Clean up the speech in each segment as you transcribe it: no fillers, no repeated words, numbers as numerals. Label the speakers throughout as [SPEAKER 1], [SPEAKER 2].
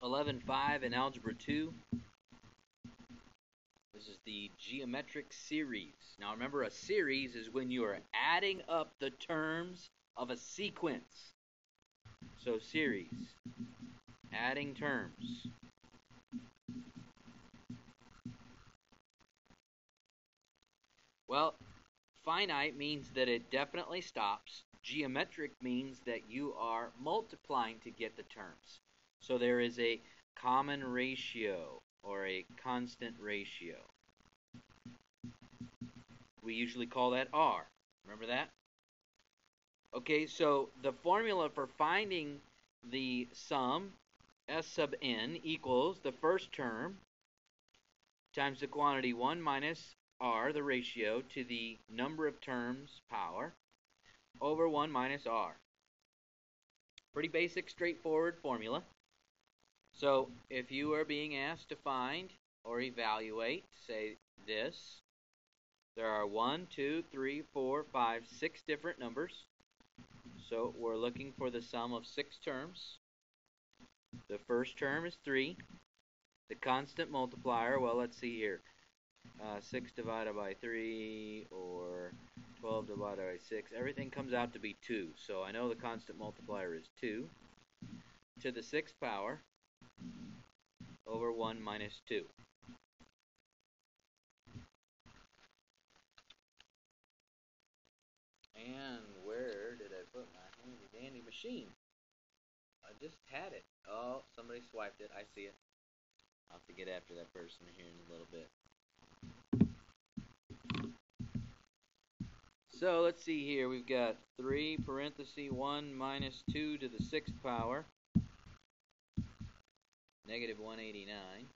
[SPEAKER 1] 11.5 in Algebra 2. This is the geometric series. Now remember, a series is when you are adding up the terms of a sequence. So series, adding terms. Well, finite means that it definitely stops. Geometric means that you are multiplying to get the terms. So there is a common ratio or a constant ratio. We usually call that R. Remember that? Okay, so the formula for finding the sum, S sub n, equals the first term times the quantity 1 minus R, the ratio, to the number of terms, power, over 1 minus R. Pretty basic, straightforward formula. So if you are being asked to find or evaluate, say this, there are 1, 2, 3, 4, 5, 6 different numbers. So we're looking for the sum of 6 terms. The first term is 3. The constant multiplier, well, let's see here. 6 divided by 3 or 12 divided by 6. Everything comes out to be 2. So I know the constant multiplier is 2 to the 6th power over 1 minus 2. And where did I put my handy dandy machine? I just had it. Oh, somebody swiped it. I see it. I'll have to get after that person here in a little bit. So let's see here. We've got 3 parenthesis 1 minus 2 to the 6th power, negative 189,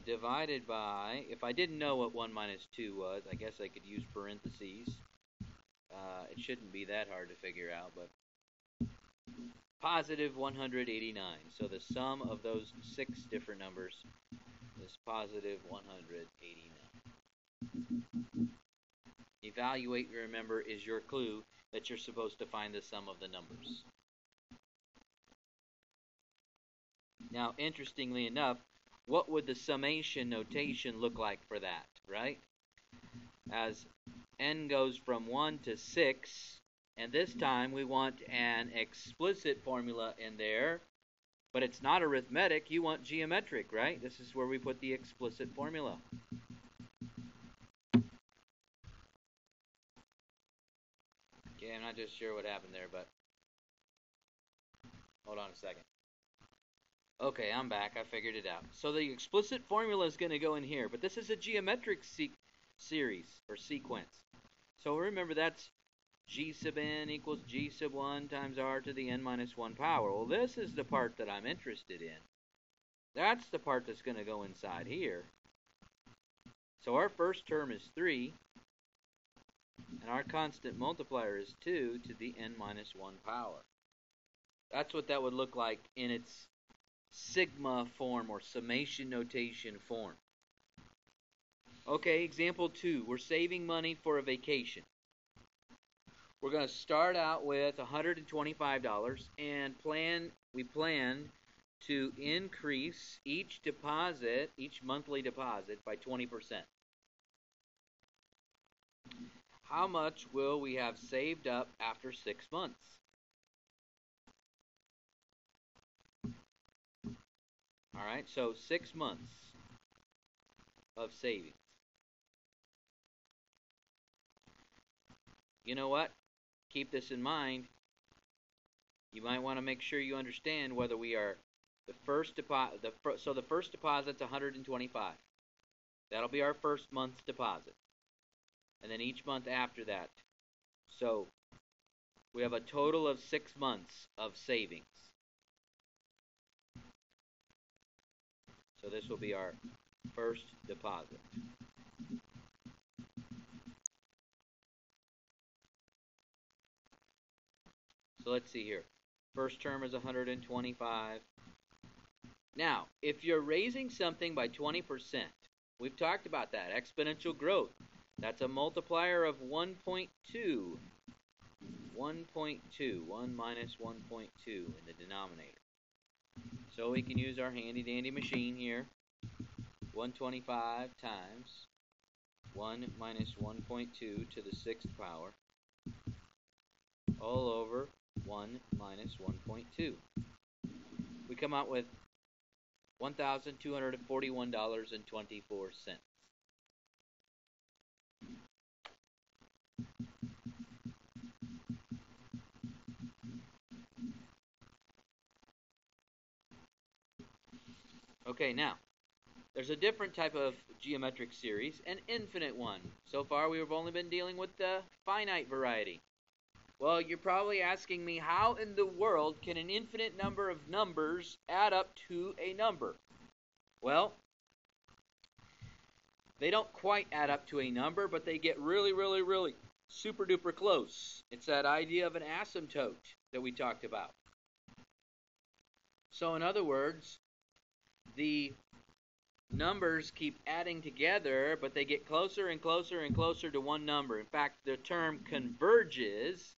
[SPEAKER 1] divided by, if I didn't know what 1 minus 2 was, I guess I could use parentheses. It shouldn't be that hard to figure out, but positive 189. So the sum of those 6 different numbers is positive 189. Evaluate, remember, is your clue that you're supposed to find the sum of the numbers. Now, interestingly enough, what would the summation notation look like for that, right? As n goes from 1 to 6, and this time we want an explicit formula in there, but it's not arithmetic, you want geometric, right? This is where we put the explicit formula. Okay, I'm not just sure what happened there, but hold on a second. Okay, I'm back. I figured it out. So the explicit formula is going to go in here, but this is a geometric series or sequence. So remember, that's g sub n equals g sub 1 times r to the n minus 1 power. Well, this is the part that I'm interested in. That's the part that's going to go inside here. So our first term is 3, and our constant multiplier is 2 to the n minus 1 power. That's what that would look like in its sigma form or summation notation form. Okay, example 2. We're saving money for a vacation. We're going to start out with $125 and we plan to increase each monthly deposit by 20%. How much will we have saved up after 6 months? All right, so 6 months of savings. You know what? Keep this in mind. You might want to make sure you understand whether we are the first deposit. So the first deposit's $125. That'll be our first month's deposit, and then each month after that. So we have a total of 6 months of savings. So this will be our first deposit. So let's see here. First term is 125. Now, if you're raising something by 20%, we've talked about that, exponential growth. That's a multiplier of 1.2. 1.2, 1 minus 1.2 in the denominator. So we can use our handy-dandy machine here. 125 times 1 minus 1.2 to the 6th power all over 1 minus 1.2. We come out with $1,241.24. Okay, now, there's a different type of geometric series, an infinite one. So far, we've only been dealing with the finite variety. Well, you're probably asking me, how in the world can an infinite number of numbers add up to a number? Well, they don't quite add up to a number, but they get really, really, really super duper close. It's that idea of an asymptote that we talked about. So in other words, the numbers keep adding together, but they get closer and closer and closer to one number. In fact, the term converges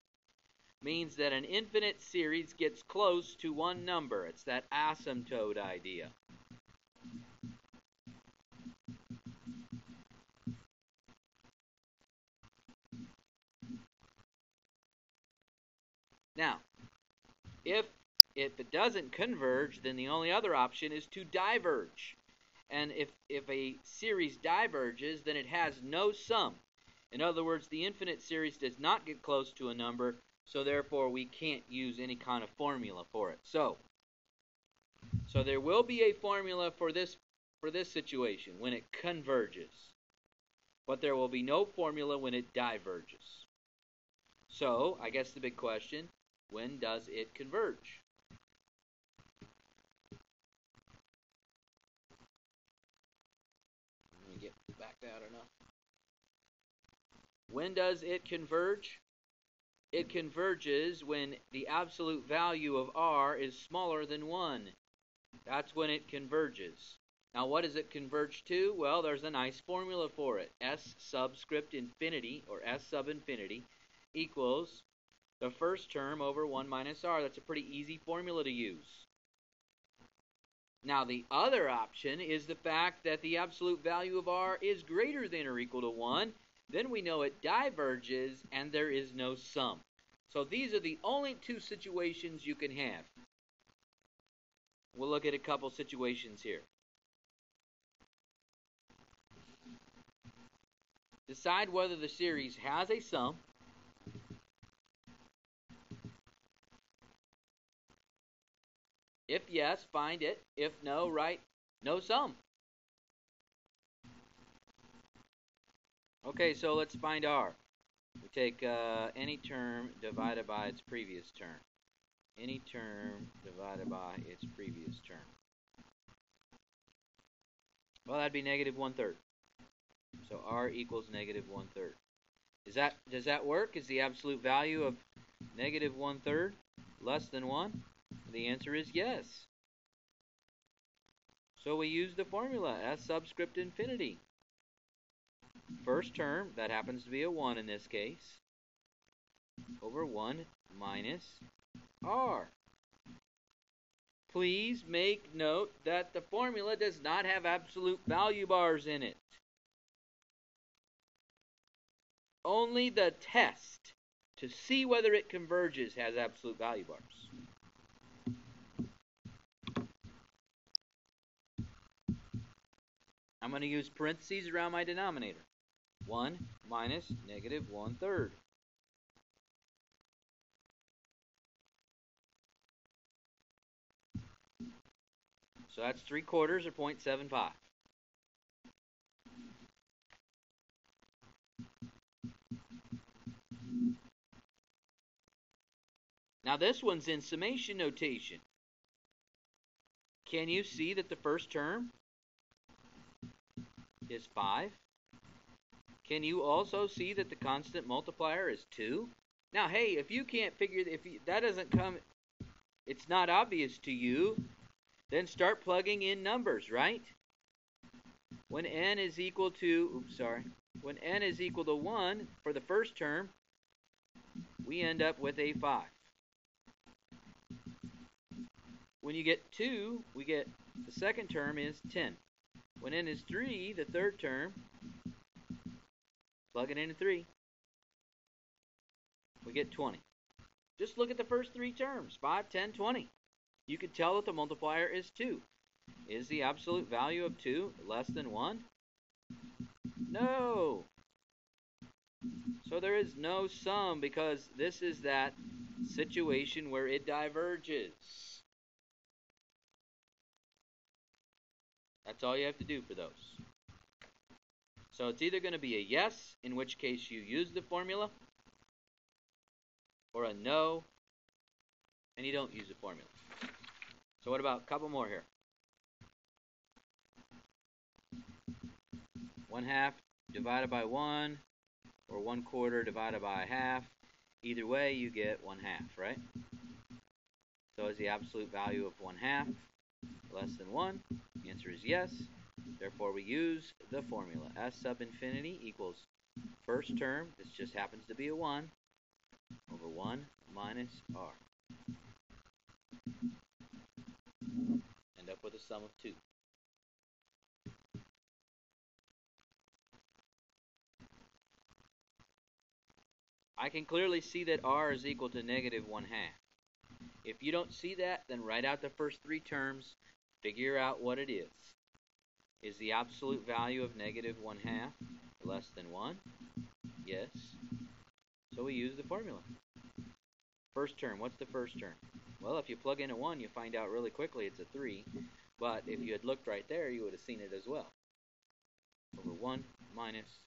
[SPEAKER 1] means that an infinite series gets close to one number. It's that asymptote idea. Now, if it doesn't converge, then the only other option is to diverge. And if a series diverges, then it has no sum. In other words, the infinite series does not get close to a number, so therefore we can't use any kind of formula for it. So there will be a formula for this situation when it converges, but there will be no formula when it diverges. So I guess the big question, when does it converge? Let me get back out enough. When does it converge? It converges when the absolute value of r is smaller than 1. That's when it converges. Now, what does it converge to? Well, there's a nice formula for it. S subscript infinity, or S sub infinity, equals the first term over 1 minus r. That's a pretty easy formula to use. Now, the other option is the fact that the absolute value of r is greater than or equal to 1. Then we know it diverges and there is no sum. So these are the only two situations you can have. We'll look at a couple situations here. Decide whether the series has a sum. If yes, find it. If no, write no sum. Okay, so let's find r. We take any term divided by its previous term. Any term divided by its previous term. Well, that'd be negative 1/3. So r equals negative 1/3. Does that work? Is the absolute value of negative 1/3 less than 1? The answer is yes. So we use the formula S subscript infinity. First term, that happens to be a 1 in this case, over 1 minus r. Please make note that the formula does not have absolute value bars in it. Only the test to see whether it converges has absolute value bars. I'm going to use parentheses around my denominator. 1 minus negative 1/3. So that's 3/4 or 0.75. Now this one's in summation notation. Can you see that the first term is 5? Can you also see that the constant multiplier is 2? Now, hey, if you can't figure, that doesn't come, it's not obvious to you, then start plugging in numbers, right? When n is equal to, when n is equal to 1 for the first term, we end up with a 5. when you get 2, we get the second term is 10. When n is 3, the third term, plug it into 3, we get 20. Just look at the first 3 terms, 5, 10, 20. You can tell that the multiplier is 2. Is the absolute value of 2 less than 1? No. So there is no sum because this is that situation where it diverges. That's all you have to do for those. So it's either going to be a yes, in which case you use the formula, or a no, and you don't use the formula. So what about a couple more here? 1/2 divided by 1, or 1/4 divided by 1/2. Either way, you get 1/2, right? So is the absolute value of 1/2 less than 1? The answer is yes. Therefore, we use the formula. S sub infinity equals first term, this just happens to be a 1, over 1 minus r. End up with a sum of 2. I can clearly see that r is equal to negative 1/2. If you don't see that, then write out the first 3 terms, figure out what it is. Is the absolute value of negative 1/2 less than 1? Yes. So we use the formula. First term, what's the first term? Well, if you plug in a 1, you find out really quickly it's a 3. But if you had looked right there, you would have seen it as well. Over 1 minus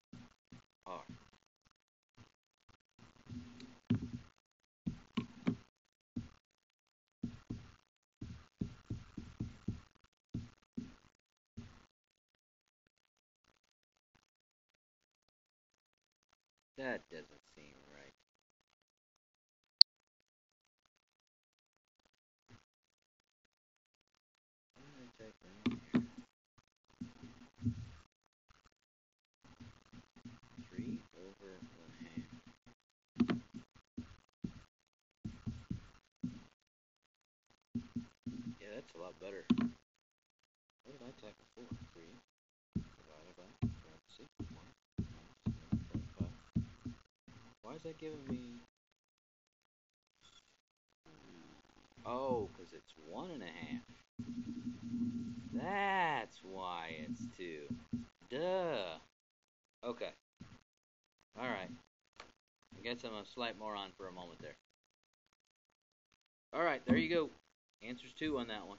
[SPEAKER 1] r. That doesn't seem right. Why did I type wrong here? 3 over 1/2. Yeah, that's a lot better. What did I type before? 3 divided by parentheses 1 minus 7.5. Why is that giving me... Oh, because it's 1/2. That's why it's 2. Duh. Okay. Alright. I guess I'm a slight moron for a moment there. Alright, there you go. Answer's 2 on that one.